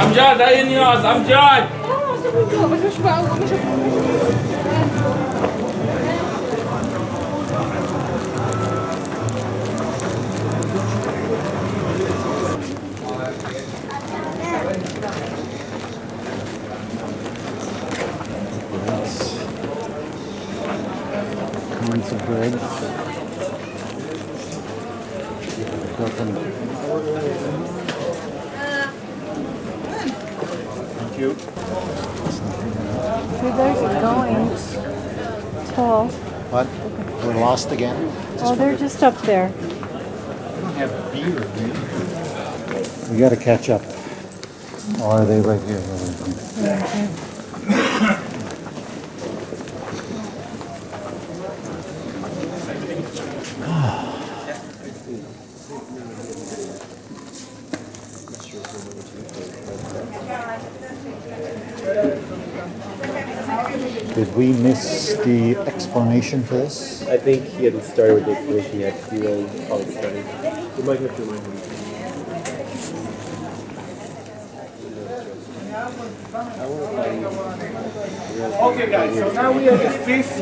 أمجاد هاي النياز أمجاد. Kinds of bread. Thank you. See, there's it going. Tall. What? We're lost again? Oh, they're just up there. We don't have beer, do we gotta catch up. Or are they right here? Did we miss the explanation for this? I think he hadn't started with the explanation yet. He will probably start. You might have to remind him. Okay guys, so now we are at the fifth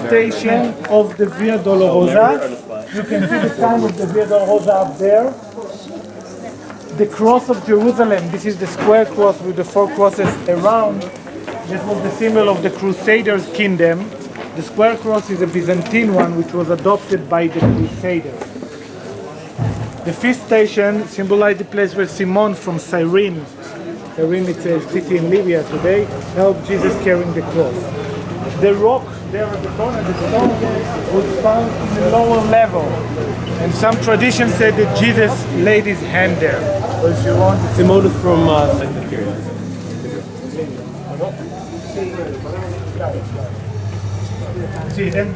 station of the Via Dolorosa. You can see the sign of the Via Dolorosa up there. The cross of Jerusalem, this is the square cross with the four crosses around. This was the symbol of the Crusaders' kingdom. The square cross is a Byzantine one which was adopted by the Crusaders. The fifth station symbolized the place where Simon from Cyrene, it's a city in Libya today, helped Jesus carrying the cross. The rock there at the corner, the stone, was found in the lower level. And some traditions say that Jesus laid his hand there. So if you want, Simone is from Sepulchre. see them.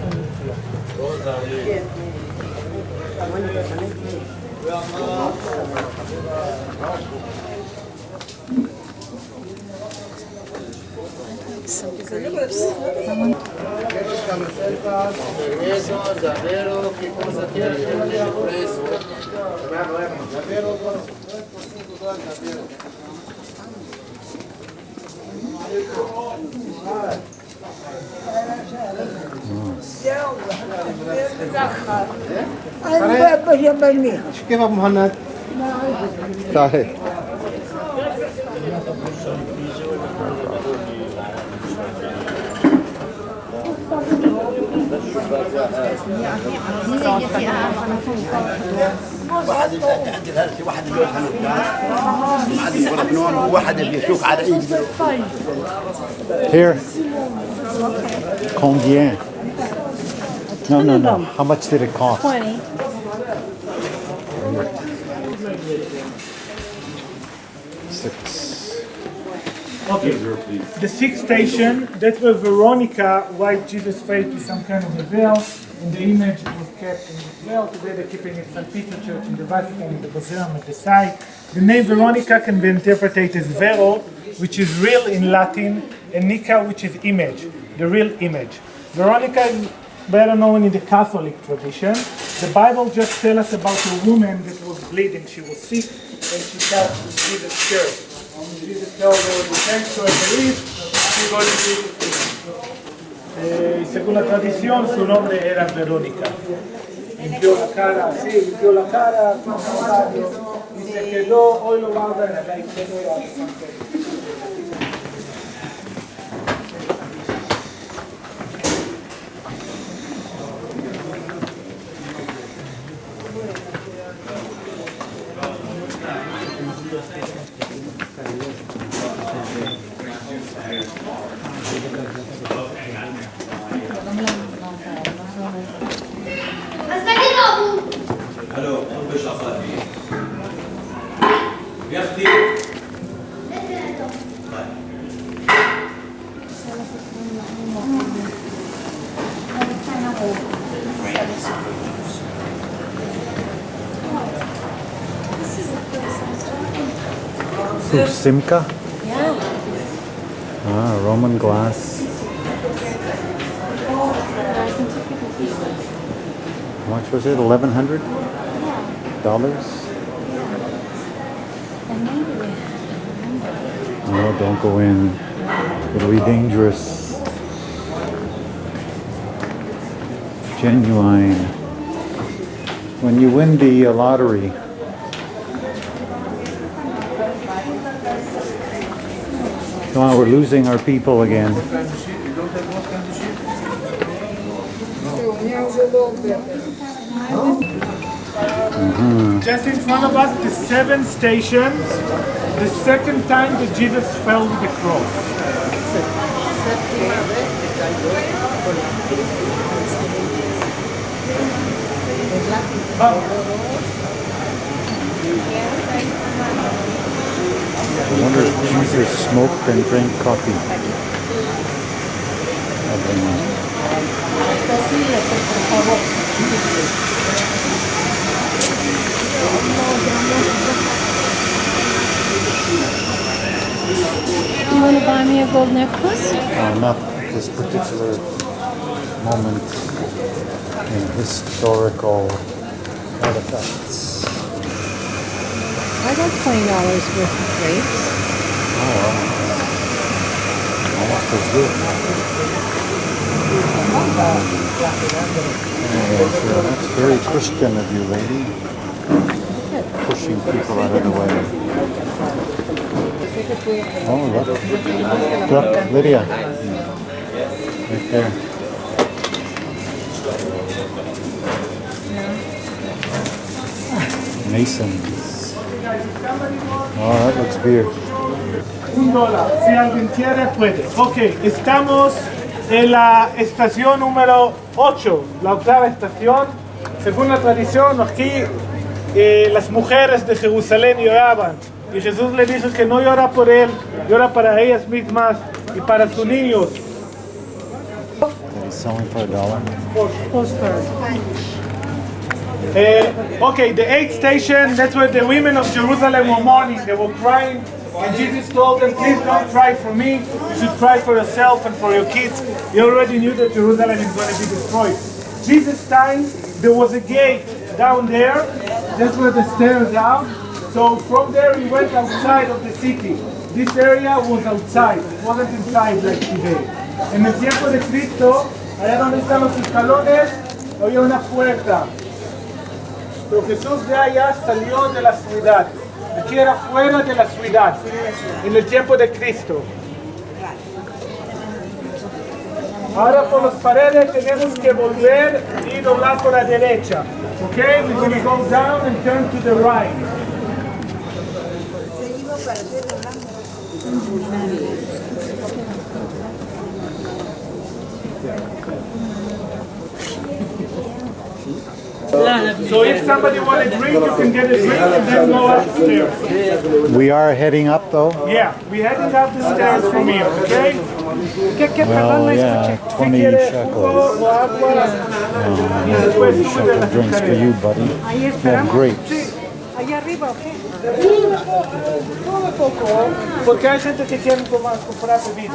Some grapes. كيف ابو مهند؟ تعال. Here. Combien? No. How much did it cost? 20. Okay. The sixth station, that's where Veronica wiped Jesus' face with some kind of a veil, and the image was kept in the veil. Today they're keeping it in St. Peter Church in the Vatican, in the Museum at the side. The name Veronica can be interpreted as vero, which is real in Latin, and Nika, which is image, the real image. Veronica is better known in the Catholic tradition. The Bible just tells us about a woman that was bleeding. She was sick, and she touched Jesus' shirt. Jesus told her, thanks to her belief, she got to según la tradición, su nombre era Verónica. Limpió la cara, así, limpió la cara, con un radio, y se quedó, hoy lo guardan en la iglesia de San Pedro. الو كل شغال فيه يا اختي Simca? Yeah. Ah, Roman glass. How much was it? 1100? Yeah. No, don't go in. It'll be dangerous. Genuine. When you win the lottery, come on, we're losing our people again. Just in front of us, the 7 stations, the second time that Jesus fell with the cross. I wonder if Jesus smoked and drank coffee. Probably not. Do you want to buy me a gold necklace? Not this particular moment in historical artifacts. I got $20 worth of grapes. Oh, wow. Almost as good. Anyways, that's very Christian of you, lady. Pushing people out of the way. Oh, look. Look, Lydia. Right there. Masons. Oh, that looks weird. $1. Si alguien quiere, puede. Ok, estamos en la estación número 8, la octava estación. Según la tradición, aquí las mujeres de Jerusalén lloraban. Y Jesús le dijo que no llora por él, llora para ellas mismas y para sus niños. He's selling for $1. Okay, the 8th station, that's where the women of Jerusalem were mourning. They were crying, and Jesus told them, please don't cry for me. You should cry for yourself and for your kids. They already knew that Jerusalem is going to be destroyed. Jesus' time, there was a gate down there. That's where the stairs are. So from there, he went outside of the city. This area was outside. It wasn't inside like today. En el tiempo de Cristo, allá donde están los escalones, había una puerta. Pero Jesús de allá salió de la ciudad. Aquí era fuera de la ciudad, en el tiempo de Cristo. Ahora por las paredes tenemos que volver y doblar por la derecha. Okay, we're going to go down and turn to the right. So if somebody wants a drink, you can get a drink and then go upstairs. We are heading up though? Yeah, we're heading up the stairs from here, okay? Well, yeah, 20 shekels. 20 shekel drinks for you, buddy. You have grapes. Allá arriba, ¿o qué? Porque hay gente que quiere comprar bebida.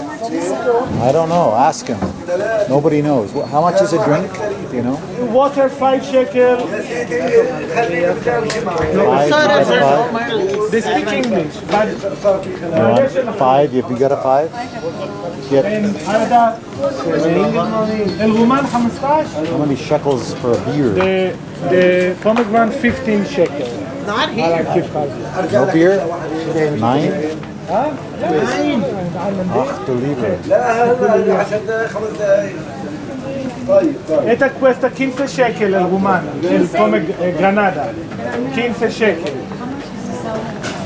I don't know. Ask him. Nobody knows. How much is a drink? Do you know? Water 5 shekel. 5, five. They speak English, but You want 5? Have you got a 5? Get El Ruman 15. how many shekels for a beer? The pomegranate 15 shekel. Not I here. like 5. No beer? 9? Ach du Liebe. Esta cuesta 15 shekel el Ruman, el pomegranada. 15 shekel.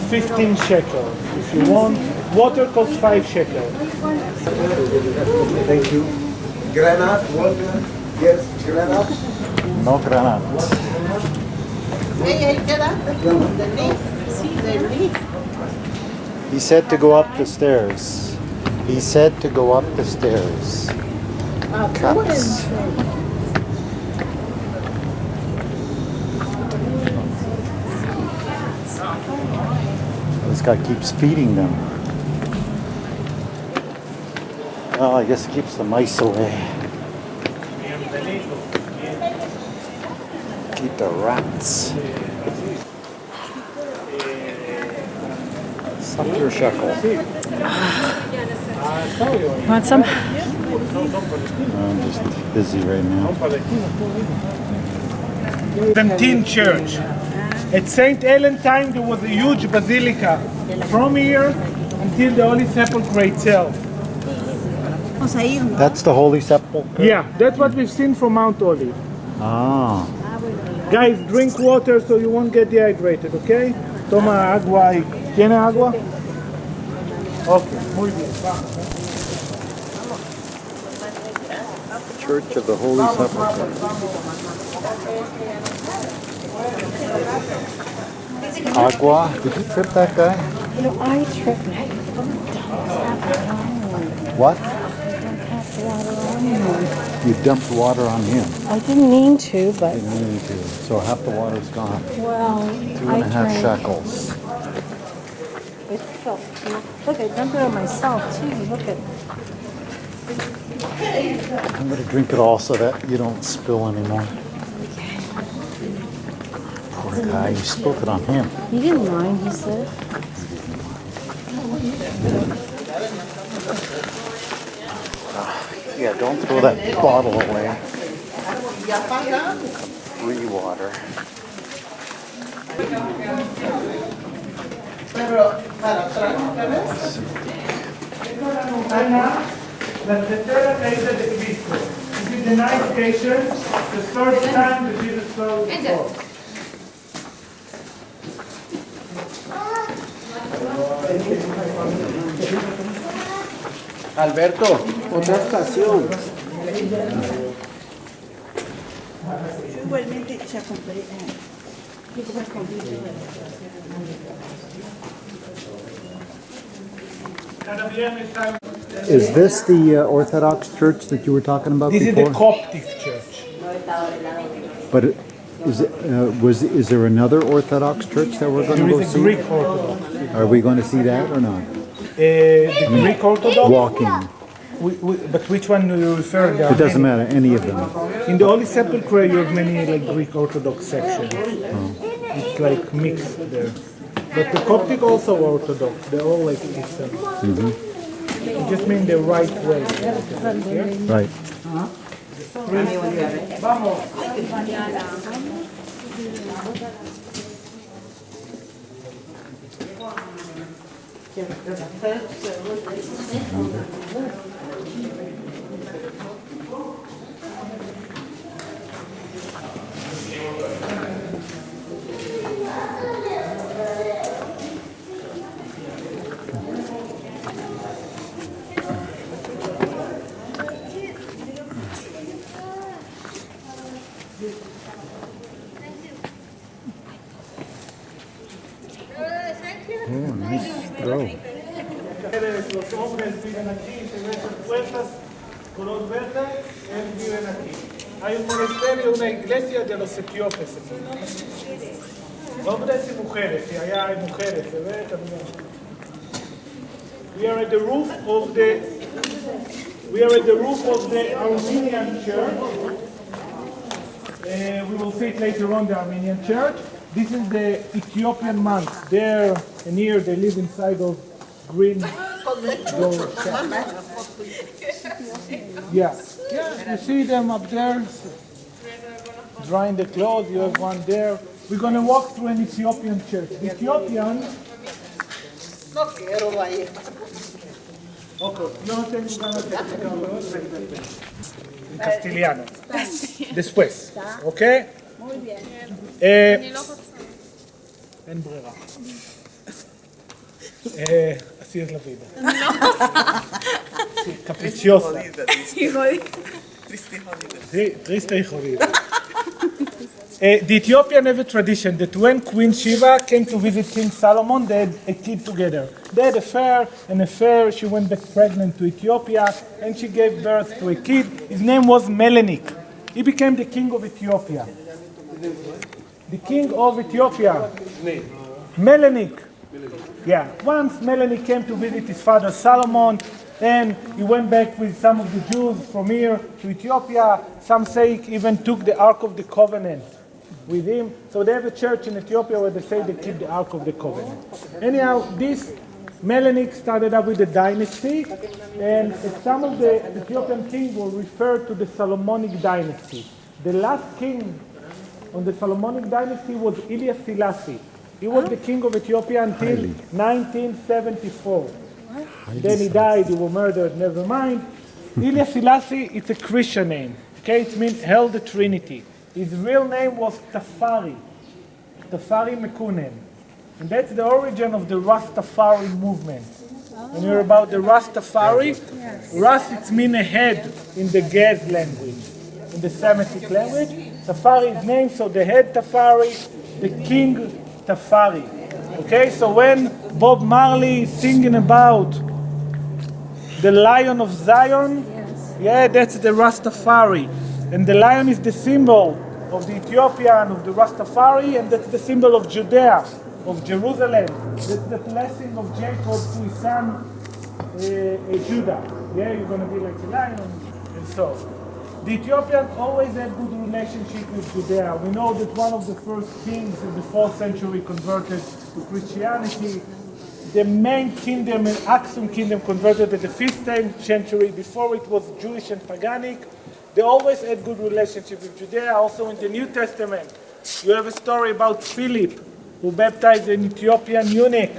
15 shekel. If you want, water costs 5 shekel. Thank you. Granite, water. Yes, granite. No granat. He said to go up the stairs. He said to go up the stairs. Cats. This guy keeps feeding them. Well, I guess it keeps the mice away. Keep the rats. Suck your shekel. Want some? I'm just busy right now. 17 church. At St. Helen time there was a huge basilica from here until the Holy Sepulchre itself. That's the Holy Sepulchre? Yeah, that's what we've seen from Mount Olive. Ah. Guys, drink water so you won't get dehydrated, okay? Toma agua ahí. ¿Tiene agua? Ok, muy bien. Vamos. Church of the Holy Sepulchre. Agua? Did you trip that guy? No, I tripped. What? Water on him. You dumped water on him. I didn't mean to, but Didn't mean to. So half the water's gone. well, 2.5 shekels. It felt. Look, I dumped it on myself too. Look at. I'm going to drink it all so that you don't spill anymore. Poor guy, you spilled it on him. He didn't mind. He said. Yeah, don't throw that bottle away. Free water. La tercera caída de Cristo. This is the ninth occasion, the third time that Jesus saw the cross. Alberto, otra estación. Igualmente ya compré. Is this the Orthodox church that you were talking about This is before? the Coptic church. But is there another Orthodox church that we're going to There go is a see? Greek Orthodox. Are we going to see that or not? The Greek Orthodox? Walking. But which one do you refer to? It doesn't matter, any of them. In the Holy Sepulchre you have many like Greek Orthodox sections. It's like mixed there. But the Coptic also Orthodox. They're all like Eastern. It just means the right way. Yeah? Right. Vamos. Oh, nice throw. Los hombres viven aquí, se ven sus puertas color verde, ellos viven aquí. Hay un monasterio, una iglesia de los etíopes. Hombres y mujeres, y allá hay mujeres, se ve también. We are at the roof of the Armenian church. We will see it later on, the Armenian church. This is the Ethiopian monks. There and here they live inside of green doors. Yeah, you see them up there drying the clothes. You have one there. We're going to walk through an Ethiopian church. The Ethiopian. No quiero ir. Okay, yo tengo ganas de en castellano. Después, ¿ok? Muy bien. En brera. Así es la vida. Sí, caprichosa. Sí, triste y jodida. The Ethiopian have a tradition that when Queen Sheba came to visit King Solomon, they had a kid together. They had an affair, she went back pregnant to Ethiopia, and she gave birth to a kid. His name was Melanik. He became the king of Ethiopia. The king of Ethiopia. Melanik. Yeah, once Melanik came to visit his father Solomon, then he went back with some of the Jews from here to Ethiopia. Some say he even took the Ark of the Covenant with him. So they have a church in Ethiopia where they say they keep the Ark of the Covenant. Anyhow, this Menelik started up with the dynasty, and some of the Ethiopian kings were referred to the Solomonic dynasty. The last king on the Solomonic dynasty was Ilia Selassie. He was the king of Ethiopia until 1974. Then he died, he was murdered, never mind. Ilia Selassie, it's a Christian name. Okay, it means held the Trinity. His real name was Tafari Mekunen. And that's the origin of the Rastafari movement. When you hear about the Rastafari, Ras, it means a head in the Gez language, in the Semitic language. Tafari is named, so the head Tafari, the king Tafari. Okay, so when Bob Marley is singing about the Lion of Zion, yeah, that's the Rastafari. And the lion is the symbol of the Ethiopian, of the Rastafari, and that's the symbol of Judea, of Jerusalem. That's the blessing of Jacob to his son Judah. Yeah, you're going to be like a lion, and so. The Ethiopians always had good relationship with Judea. We know that one of the first kings in the 4th century converted to Christianity. The main kingdom, the Aksum kingdom, converted in the 5th century. Before it was Jewish and paganic. They always had good relationship with Judea. Also in the New Testament, you have a story about Philip, who baptized an Ethiopian eunuch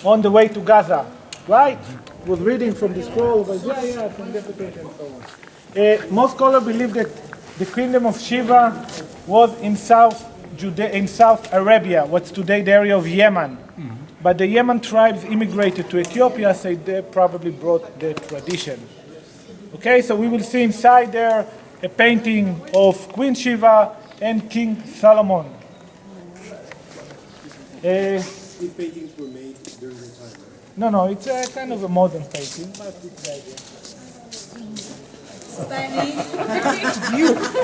on the way to Gaza. Right? Was reading from the scroll of Isaiah, from Deputate and so on. Most scholars believe that the kingdom of Shiva was in South Arabia, what's today the area of Yemen. But the Yemen tribes immigrated to Ethiopia, so they probably brought the tradition. Okay, so we will see inside there a painting of Queen Shiva and King Solomon. These paintings were made during the time, right? No, it's a kind of a modern painting, but it's the idea.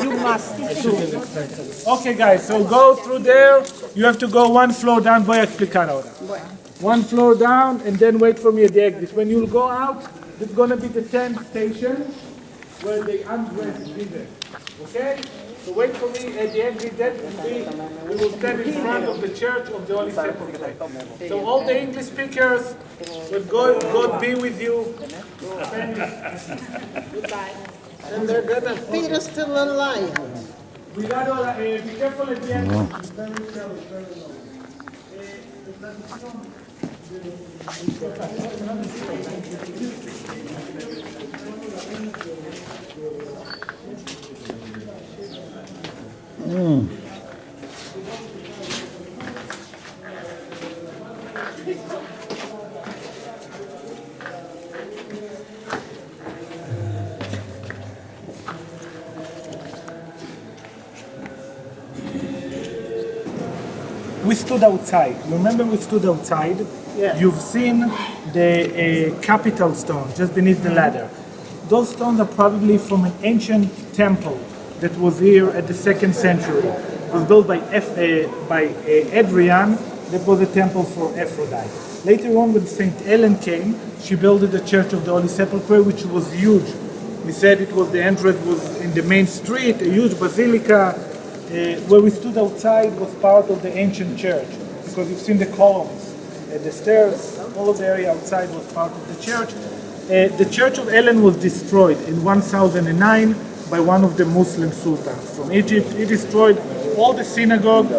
You must do. Okay, guys, so go through there. You have to go one floor down. Voy a explicar ahora. One floor down, and then wait for me at the exit. When you go out, it's going to be the 10th station where they undress Jesus. Okay? So wait for me at the exit. That will be, we will stand in front of the church of the Holy Sepulchre. So all the English speakers, with God be with you. Goodbye. And they're gonna feed us to the lion. We got to be careful at the end. Very slow, very low. We stood outside. You remember we stood outside? Yeah. You've seen the capital stone just beneath the ladder. Those stones are probably from an ancient temple that was here at the 2nd century. It was built by Adrian. That was a temple for Aphrodite. Later on, when St. Ellen came, she built the Church of the Holy Sepulchre, which was huge. We said it was the entrance was in the main street, a huge basilica. Where we stood outside was part of the ancient church, because you've seen the columns, the stairs, all of the area outside was part of the church. The Church of Ellen was destroyed in 1009 by one of the Muslim sultans from Egypt. He destroyed all the synagogue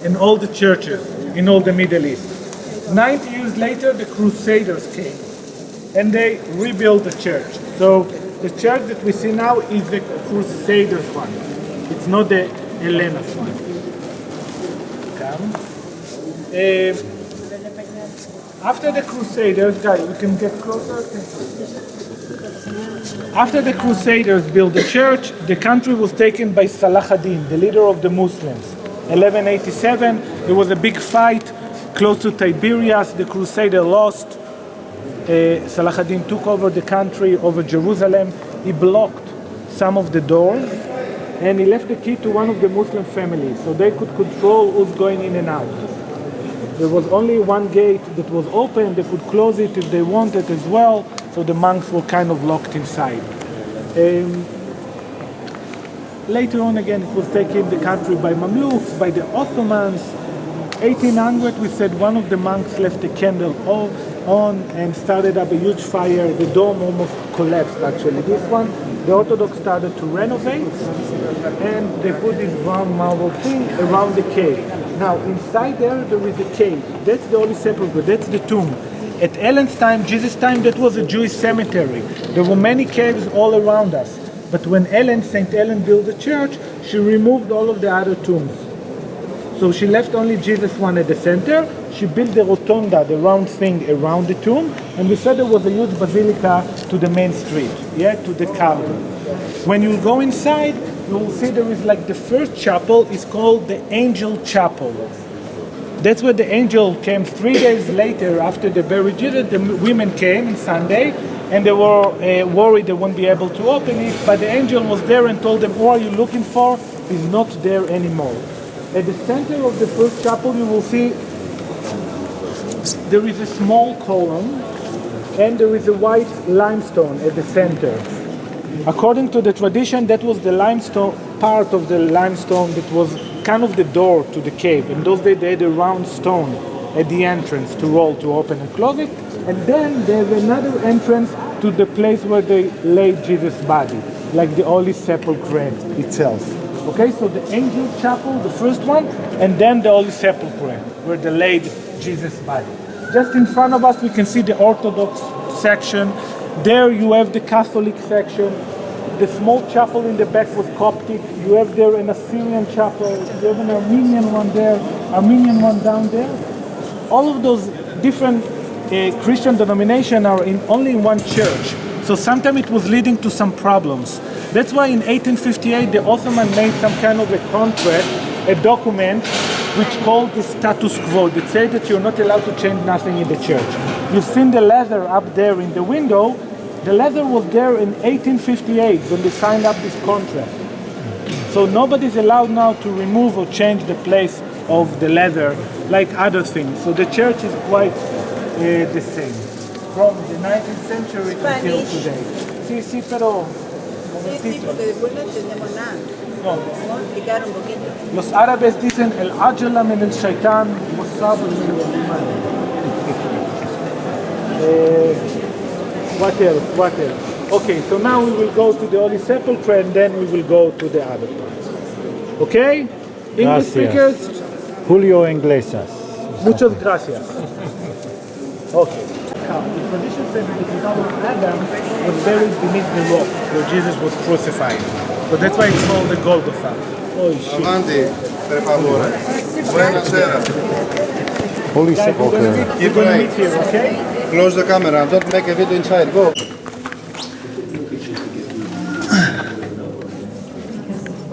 and all the churches in all the Middle East. 90 years later, the Crusaders came and they rebuilt the church. So the church that we see now is the Crusaders one. It's not the Helena's one. Come. After the Crusaders, guys, we can get closer. After the Crusaders built the church, the country was taken by Salah ad-Din, the leader of the Muslims. 1187, there was a big fight close to Tiberias. The Crusader lost. Salah ad-Din took over the country, over Jerusalem. He blocked some of the doors, and he left the key to one of the Muslim families, so they could control who's going in and out. There was only one gate that was open. They could close it if they wanted as well, so the monks were kind of locked inside. Later on again, it was taken the country by Mamluks, by the Ottomans. 1800, we said one of the monks left a candle on and started up a huge fire. The dome almost collapsed, actually. This one, the Orthodox started to renovate, and they put this round marble thing around the cave. Now, inside there is a cave. That's the Holy Sepulchre. That's the tomb. At Ellen's time, Jesus' time, that was a Jewish cemetery. There were many caves all around us. But when St. Ellen built the church, she removed all of the other tombs. So she left only Jesus one at the center. She built the rotunda, the round thing around the tomb, and we said there was a huge basilica to the main street, to the Carmel. When you go inside, you will see there is like the first chapel is called the Angel Chapel. That's where the angel came 3 days later after they buried Jesus. The women came on Sunday, and they were worried they won't be able to open it, but the angel was there and told them, "Who are you looking for?" He's not there anymore. At the center of the first chapel, you will see there is a small column, and there is a white limestone at the center. According to the tradition, that was the limestone, part of the limestone that was kind of the door to the cave. In those days, they had a round stone at the entrance to roll, to open and close it. And then there's another entrance to the place where they laid Jesus' body, like the Holy Sepulchre itself. Okay, so the Angel Chapel, the first one, and then the Holy Sepulchre, where they laid Jesus' body. Just in front of us, we can see the Orthodox section. There you have the Catholic section. The small chapel in the back was Coptic. You have there an Assyrian chapel. You have an Armenian one there, Armenian one down there. All of those different Christian denominations are only in one church. So sometimes it was leading to some problems. That's why in 1858 the Ottoman made some kind of a contract, a document, which called the status quo, that said that you're not allowed to change nothing in the church. You've seen the leather up there in the window. The leather was there in 1858 when they signed up this contract. So nobody's allowed now to remove or change the place of the leather like other things. So the church is quite the same from the 19th century until today. Sí, sí, pero Sí, porque después no entendemos nada. no. Vamos a explicar un poquito. Los árabes dicen el ajala min el shaitan, wasabr min el iman. What else? Okay, so now we will go to the Holy Sepulchre and then we will go to the other parts. Okay? English speakers? Julio Iglesias. Muchas gracias. Okay. Now, the tradition says that the Tower of Adam was buried beneath the rock where Jesus was crucified. So that's why it's called the Golgotha. Oh, shit. Avanti, per favore. Buonasera. Holy Guys, we're Sepulchre. gonna meet here, okay? Close the camera. Don't make a video inside. Go.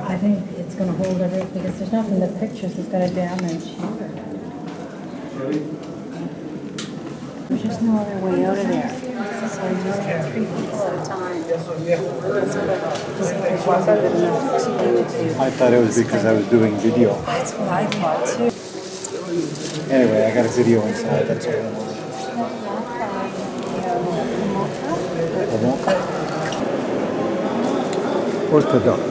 I think it's going to hold everything because there's nothing in the pictures that's going to damage. There's just no other way out of there. So you just get 3 people at a time. I thought it was because I was doing video. That's what I thought too. Anyway, I got a video inside. That's all I wanted. Orthodox.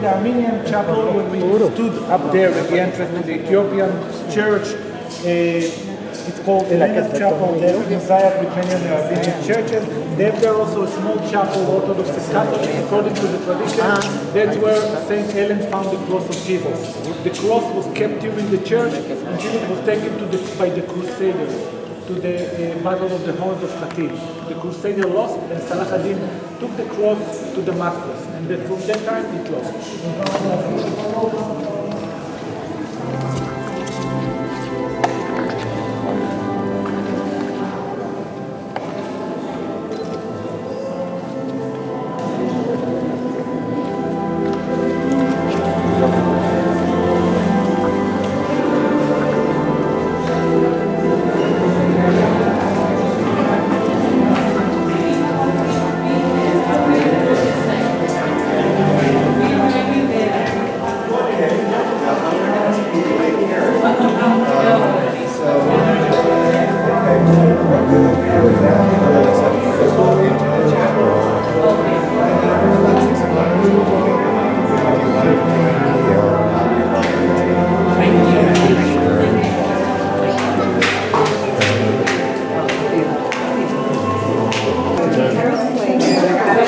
the Armenian chapel when we stood up there at the entrance to the Ethiopian church. It's called the Armenian Chapel, the Messiah Armenian and Armenian churches. They have there also a small chapel, Orthodox and Catholic, according to the tradition. That's where Saint Helen found the cross of Jesus. The cross was kept during the church until it was taken by the Crusaders to the Battle of the Horns of Hattin. The Crusader lost, and Salah ad-Din took the cross to Damascus, and then from that time it lost.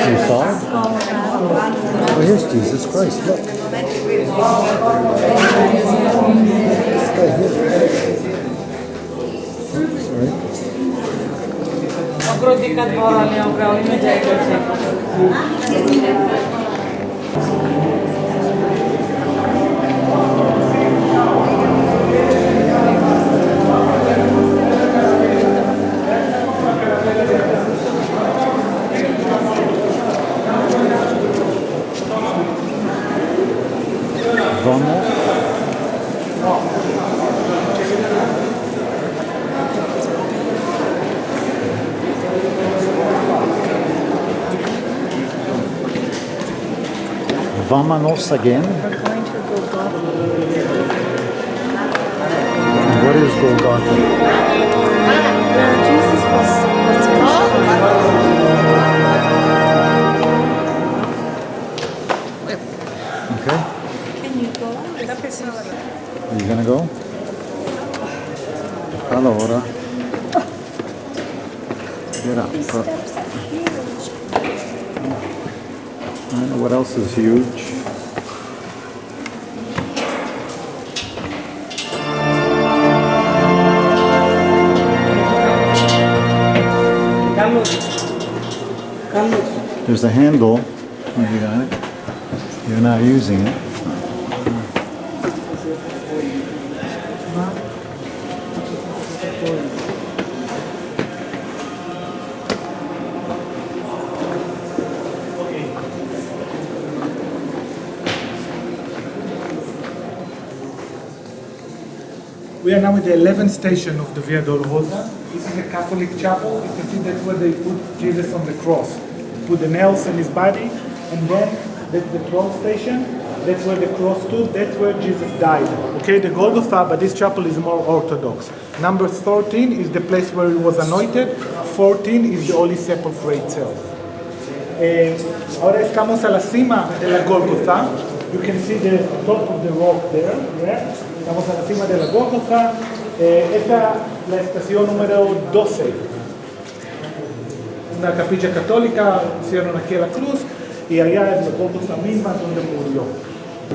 You saw it? Oh, here's Jesus Christ. Look. Sorry. Vamos. Vámonos again. We're going to Golgotha. What is Golgotha? Where Jesus was Okay. Can you go? Are you gonna go? Allora. Get up. These steps are huge. I don't know what else is huge. There's a handle. Oh, you got it. You're not using it. We are now at the 11th station of the Via Dolorosa. This is a Catholic chapel. You can see that's where they put Jesus on the cross. Put the nails in his body, and then that's the 12th station. That's where the cross stood. That's where Jesus died. Okay, the Golgotha, but this chapel is more orthodox. Number 13 is the place where he was anointed. 14 is the Holy Sepulchre itself. Ahora estamos a la cima de la Golgotha. You can see the top of the rock there. Yeah? Estamos a la cima de la Golgotha. Esta es la estación número 12. Una capilla católica, hicieron aquí a la cruz y allá es la Golgotha misma donde murió.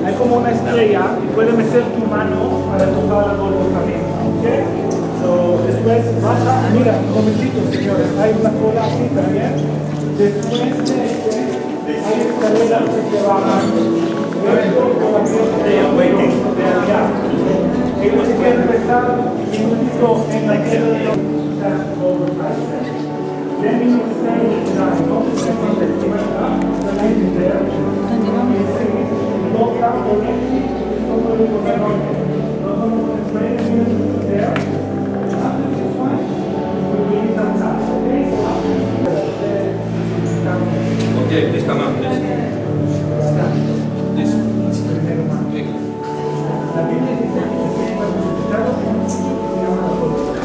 Hay como una estrella y puedes meter tu mano para tocar la Golgotha misma, ¿ok? So, después baja, mira, un momentito señores, hay una cola aquí también. Después de este, hay escaleras que se bajan. Ellos quieren empezar un poquito en la guerra de los Then you will say, entonces se pone el puerta, the lady there, walk out already, como lo gobernó, no como the train there, it's fine, we will need some time, okay? Okay, please come up, please. Please. La Biblia dice que se llama resucitado, se llama la Golgotha.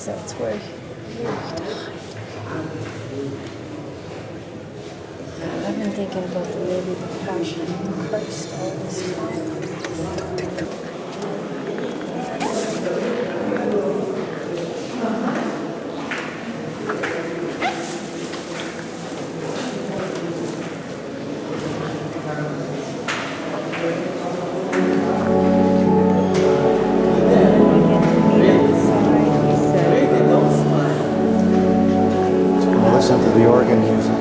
because that's where he died. I've been thinking about the maybe the Passion of Christ all this time. Listen to the organ music.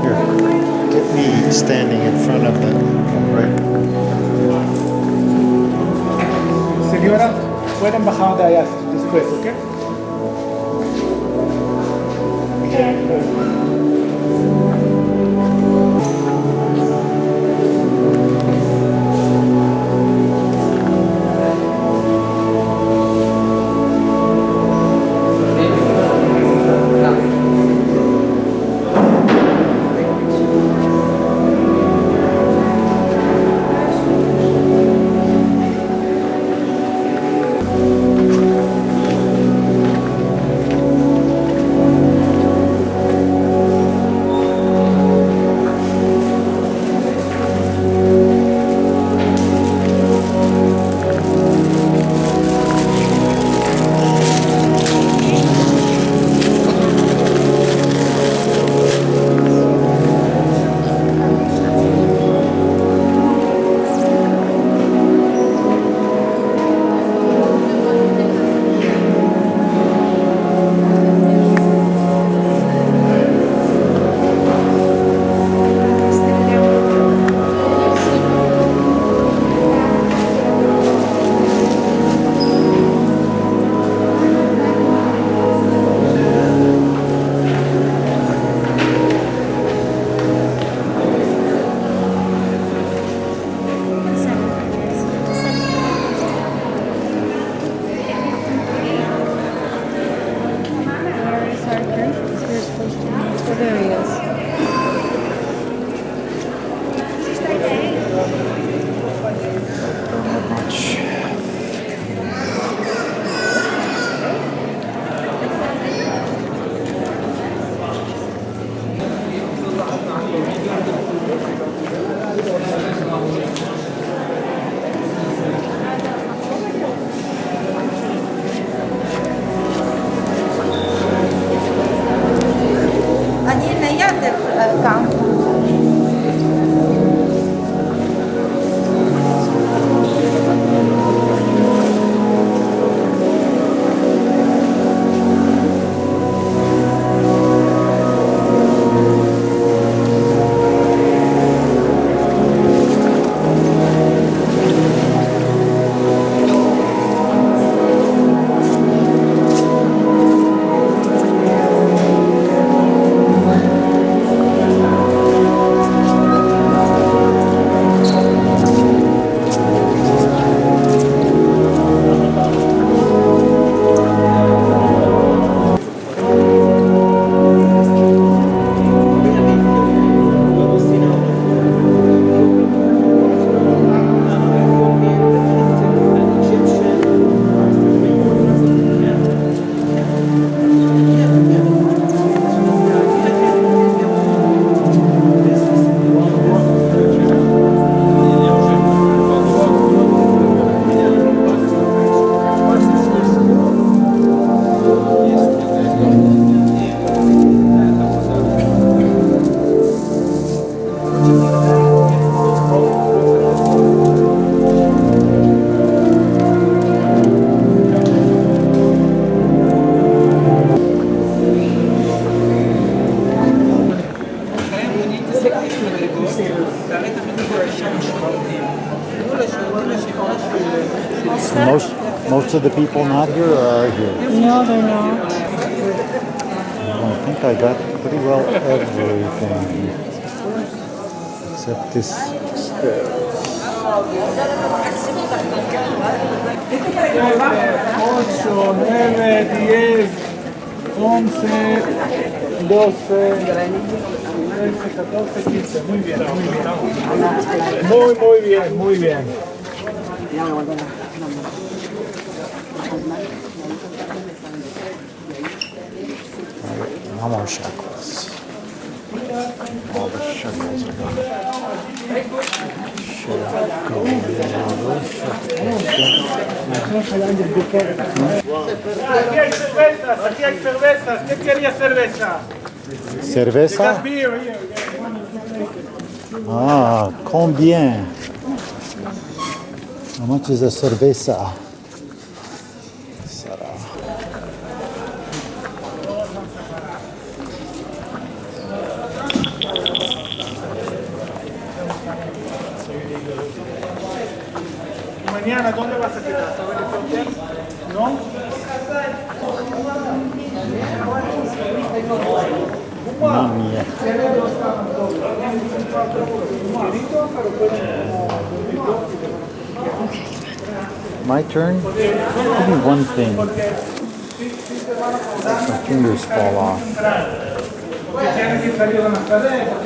Here, get me standing in front of the right. Señora, pueden bajar de allá después, ¿ok? There he is. Они на ядер там. Most of the people not here or are here? No, they're not. I think I got pretty well everything. Except this stairs. 8, 9, 10, 11, 12, 13, 14, 15. Muy bien, muy bien. Muy bien, muy bien. No more shackles. All the shackles are gone. Aquí hay cervezas, aquí hay cervezas. ¿Qué quería cerveza? Cerveza? Beer here. Ah, combien? How much is a cerveza? Sarà. Mañana, ¿dónde vas a quedar? ¿Sobre el hotel? ¿No? Mamma mia. My turn? Give me one thing. My fingers fall off. Tienes que salir a la cadena,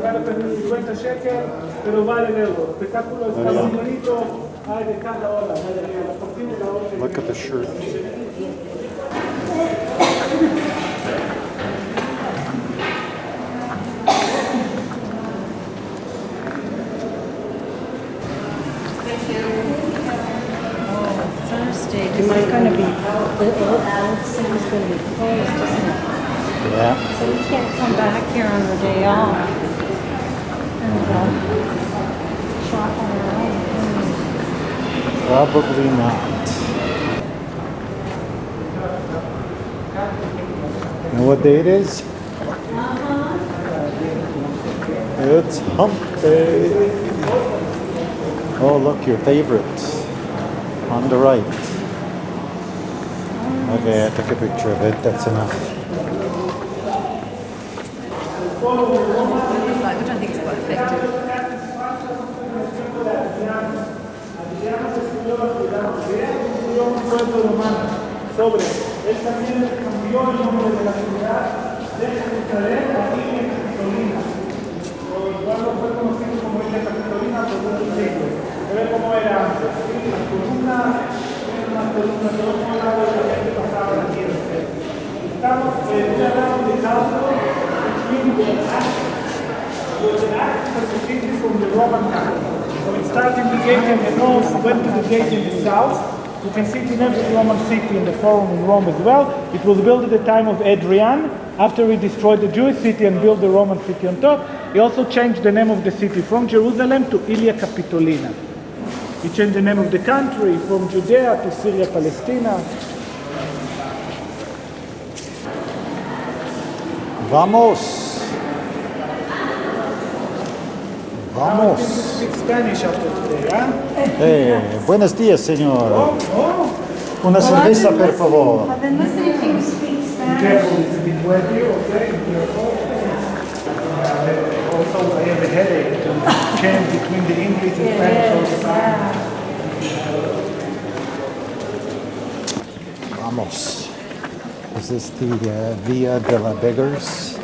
Vale 50 shekel, pero vale el euro. Espectáculo está muy bonito, hay de cada hora. Look at the shirt. Thursday, because it's going to be, Allison's going to be closed, isn't it? Yeah. So you can't come back here on the day off and shop on your own. Probably not. You know what day it is? It's hump day. Oh, look, your favorite. On the right. Okay, I took a picture of it. That's enough. Which I think is quite effective. Sobre, él también cambió el nombre de la ciudad de Jerusalén a Villa Capitolina. Igual no fue conocido como Villa Capitolina por muchos siglos. Ve cómo era antes, ¿sí? Las columnas, unas columnas de otro lado de la gente pasaba la tierra. Estamos en una round de cálculo between the axis of the city from the Roman capital. So it started the gate in the north, went to the gate in the south. You can see it in every Roman city in the Forum in Rome as well. It was built at the time of Adrian, after he destroyed the Jewish city and built the Roman city on top. He also changed the name of the city from Jerusalem to Ilia Capitolina. He changed the name of the country from Judea to Syria, Palestina. Vamos. Vamos. Speak Spanish after today, huh? Buenos días, señor. Una cerveza, por favor. I've been listening to you speak Spanish. Careful, it's a bit wet here, okay? Careful. Also, I have a headache to change between the English and Spanish all the time. Vamos. Is this the Via de la Beggars?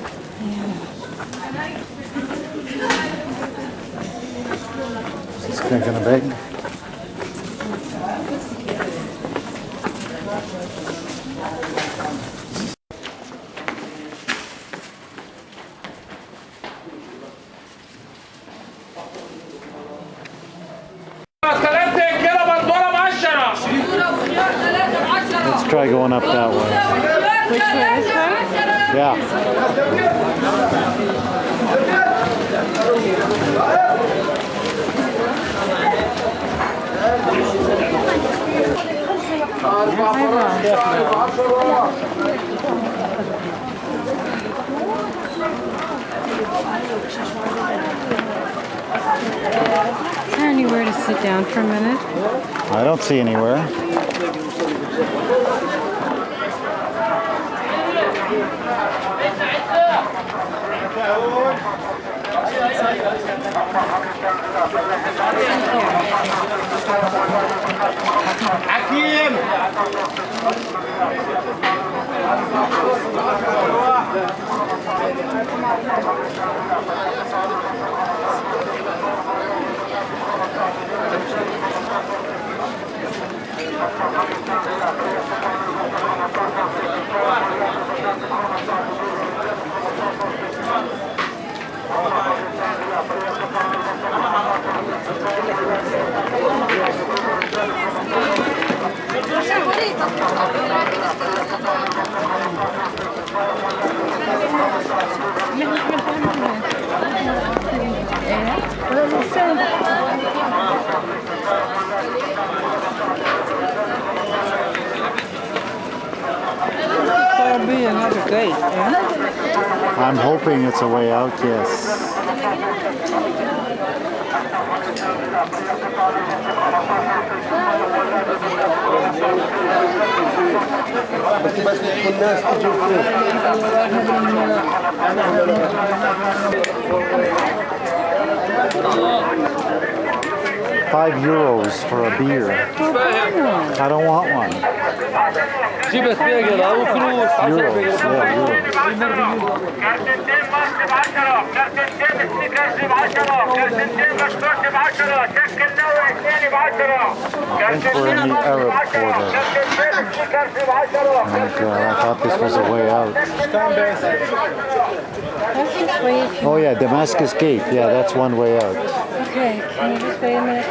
Is this guy gonna beg? Let's try going up that way. Which way is that? Yeah. sit down for a minute? I don't see anywhere. There'll be another gate, yeah? I'm hoping it's a way out, yes. بس الناس تجي €5 for a beer. I don't want one. جيبت بيقرا وفلوس Euros, yeah, euros. I think we're in the Arab quarter. Oh God, I thought this was a way out. Oh yeah, Damascus Gate. Yeah, that's one way out. Okay, can you just wait a minute?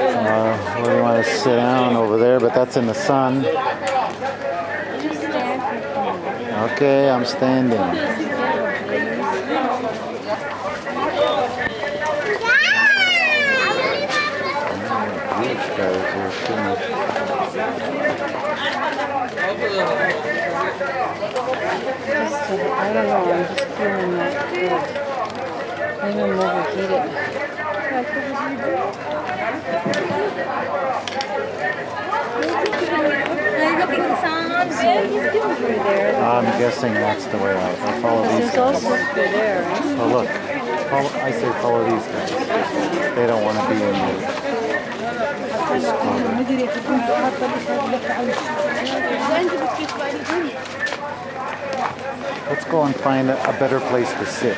We want to sit down over there, but that's in the sun. Just stand here for a minute. Okay, I'm standing. These guys are shooting. I don't know, I'm just feeling not good. Maybe I'm overheated. I'm guessing that's the way out. I'll follow these There's also guys. through there, right? Oh look, I say follow these guys. They don't want to be in the. Let's go and find a better place to sit.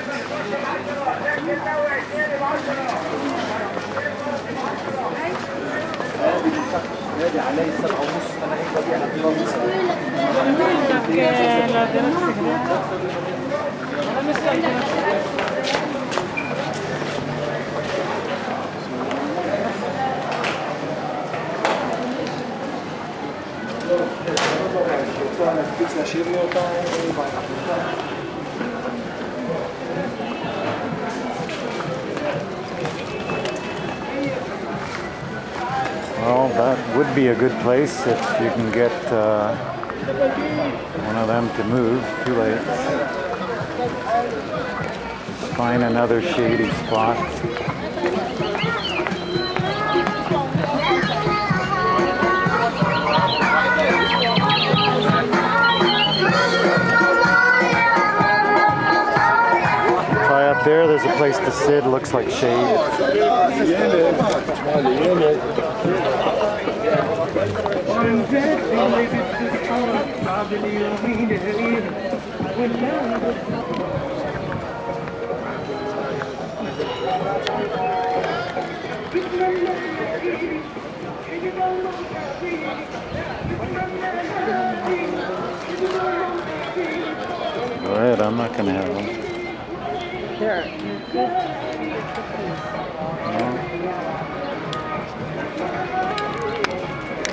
Well, that would be a good place if you can get one of them to move. Too late. Find another shady spot. Try up there. There's a place to sit. Looks like shade. Go ahead. I'm not going to have them. There. No.